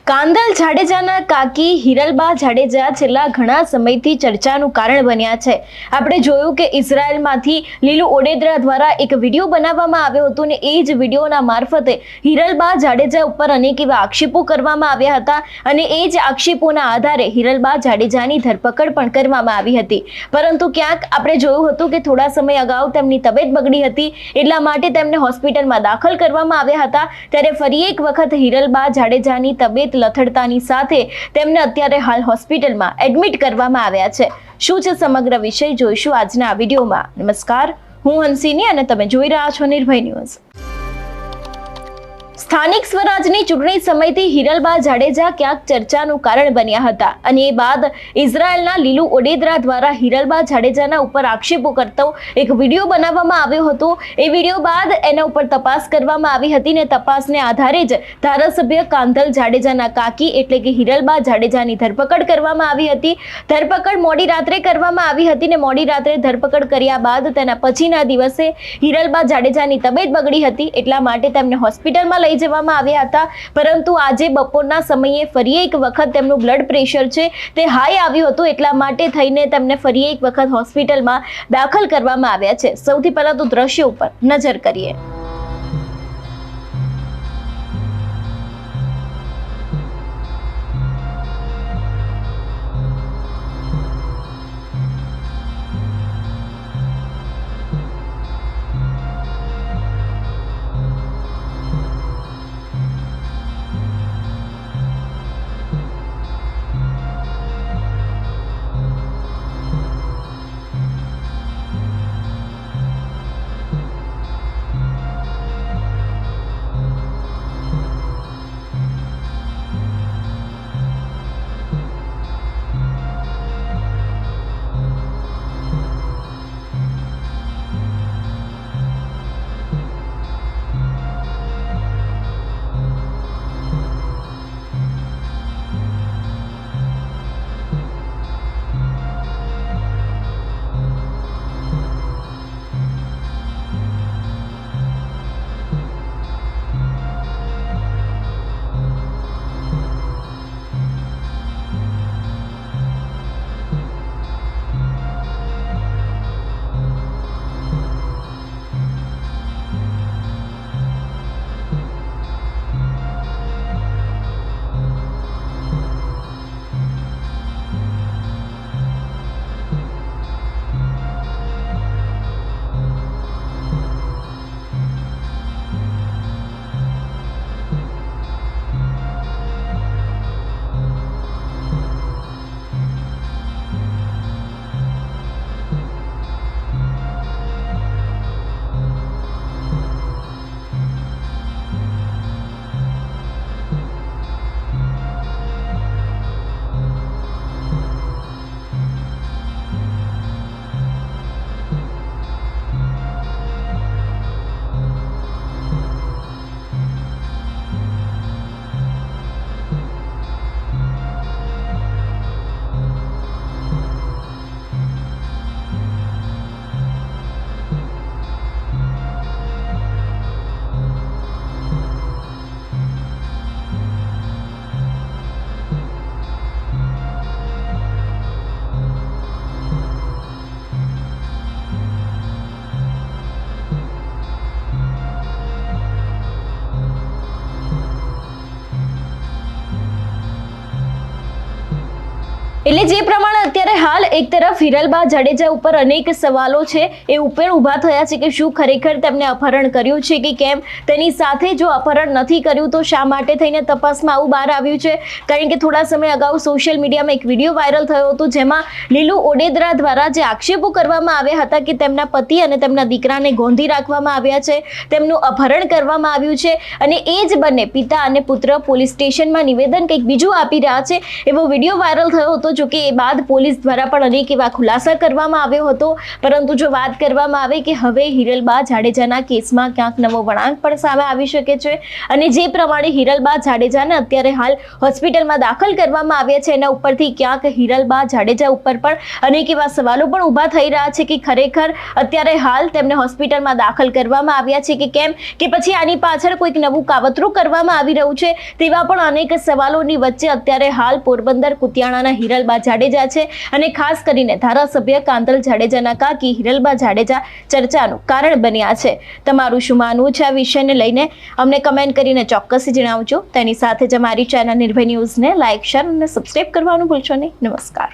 કાંદલ જાડેજાના કાકી હિરલબા જાડેજા છેલ્લા ઘણા સમયથી ચર્ચાનું કારણ બન્યા છે. આપણે જોયું કે ઇઝરાયલમાંથી લીલુ ઓડેદરા દ્વારા એક વિડીયો બનાવવામાં આવ્યો હતો અને એ જ વિડીયોના મારફતે હિરલબા જાડેજા ઉપર અનેક એવા આક્ષેપો કરવામાં આવ્યા હતા અને એ જ આક્ષેપોના આધારે હિરલબા જાડેજાની ધરપકડ પણ કરવામાં આવી હતી. પરંતુ ક્યાંક આપણે જોયું હતું કે થોડા સમય અગાઉ તેમની તબિયત બગડી હતી, એટલા માટે તેમને હોસ્પિટલમાં દાખલ કરવામાં આવ્યા હતા. ત્યારે ફરી એક વખત હિરલબા જાડેજાની તબિયત લથડતાની સાથે તેમને અત્યારે હાલ હોસ્પિટલમાં એડમિટ કરવામાં આવ્યા છે. શું છે સમગ્ર વિષય જોઈશું આજના આ વિડીયોમાં. નમસ્કાર, હું હંસિની અને તમે જોઈ રહ્યા છો નિર્ભય ન્યૂઝ. સ્થાનિક સ્વરાજની ચૂંટણી સમયથી હિરલબા જાડેજા ક્યાંક ચર્ચાનું કારણ બન્યા હતા અને એ બાદ ઇઝરાયલના લીલુ ઓડેદરા દ્વારા હિરલબા જાડેજાના ઉપર આક્ષેપો કરતો એક વિડીયો બનાવવામાં આવ્યો હતો. એ વિડીયો બાદ એના ઉપર તપાસ કરવામાં આવી હતી ને તપાસને આધારે જ ધારાસભ્ય કાંદલ જાડેજાના કાકી એટલે કે હિરલબા જાડેજાની ધરપકડ કરવામાં આવી હતી. ધરપકડ મોડી રાત્રે કરવામાં આવી હતી ને મોડી રાત્રે ધરપકડ કર્યા બાદ તેના પછીના દિવસે હિરલબા જાડેજાની તબિયત બગડી હતી, એટલા માટે તેમને હોસ્પિટલમાં લઈ જવામાં આવ્યા હતા. પરંતુ આજે બપોરના સમયે ફરી એક વખત તેમનું બ્લડ પ્રેશર છે તે હાઈ આવ્યું હતું, એટલા માટે થઈને તેમને ફરી એક વખત હોસ્પિટલમાં દાખલ કરવામાં આવ્યા છે. સૌથી પહેલા તો દ્રશ્યો ઉપર નજર કરીએ. એટલે જે પ્રમાણે અત્યારે હાલ એક તરફ હિરલબા જાડેજા ઉપર અનેક સવાલો છે એ ઉપર ઊભા થયા છે કે શું ખરેખર તેમને અપહરણ કર્યું છે કે કેમ, તેની સાથે જો અપહરણ નથી કર્યું તો શા માટે થઈને તપાસમાં આવું બહાર આવ્યું છે. કારણ કે થોડા સમય અગાઉ સોશિયલ મીડિયામાં એક વિડીયો વાયરલ થયો હતો જેમાં લીલુ ઓડેદરા દ્વારા જે આક્ષેપો કરવામાં આવ્યા હતા કે તેમના પતિ અને તેમના દીકરાને ગોંધી રાખવામાં આવ્યા છે, તેમનું અપહરણ કરવામાં આવ્યું છે અને એ જ બંને પિતા અને પુત્ર પોલીસ સ્ટેશનમાં નિવેદન કંઈક બીજું આપી રહ્યા છે એવો વિડીયો વાયરલ થયો હતો, જો કે એ બાદ પોલીસ દ્વારા પણ અનેક એવા ખુલાસા કરવામાં આવ્યો હતો. પરંતુ જો વાત કરવામાં આવે કે હવે હિરલબા જાડેજાના કેસમાં ક્યાંક નવો વળાંક પણ સામે આવી શકે છે અને જે પ્રમાણે હિરલબા જાડેજાને અત્યારે હાલ હોસ્પિટલમાં દાખલ કરવામાં આવ્યા છે એના ઉપરથી ક્યાંક હિરલબા જાડેજા ઉપર પણ અનેક એવા સવાલો પણ ઊભા થઈ રહ્યા છે કે ખરેખર અત્યારે હાલ તેમને હોસ્પિટલમાં દાખલ કરવામાં આવ્યા છે કે કેમ, કે પછી આની પાછળ કોઈક નવું કાવતરું કરવામાં આવી રહ્યું છે. તેવા પણ અનેક સવાલોની વચ્ચે અત્યારે હાલ પોરબંદર કુતિયાણાના હિરલબા જાડેજા છે અને ખાસ કરીને ધારાસભ્ય કાંતલ જાડેજાના કાકી હિરલબા જાડેજા ચર્ચાનું કારણ બન્યા છે. તમારું શું માનવું છે આ વિષયને લઈને અમને કમેન્ટ કરીને ચોક્કસ જણાવજો. તેની સાથે જ અમારી ચેનલ નિર્ભય ન્યૂઝને લાઇક, શેર અને સબસ્ક્રાઇબ કરવાનું ભૂલશો નહીં. નમસ્કાર.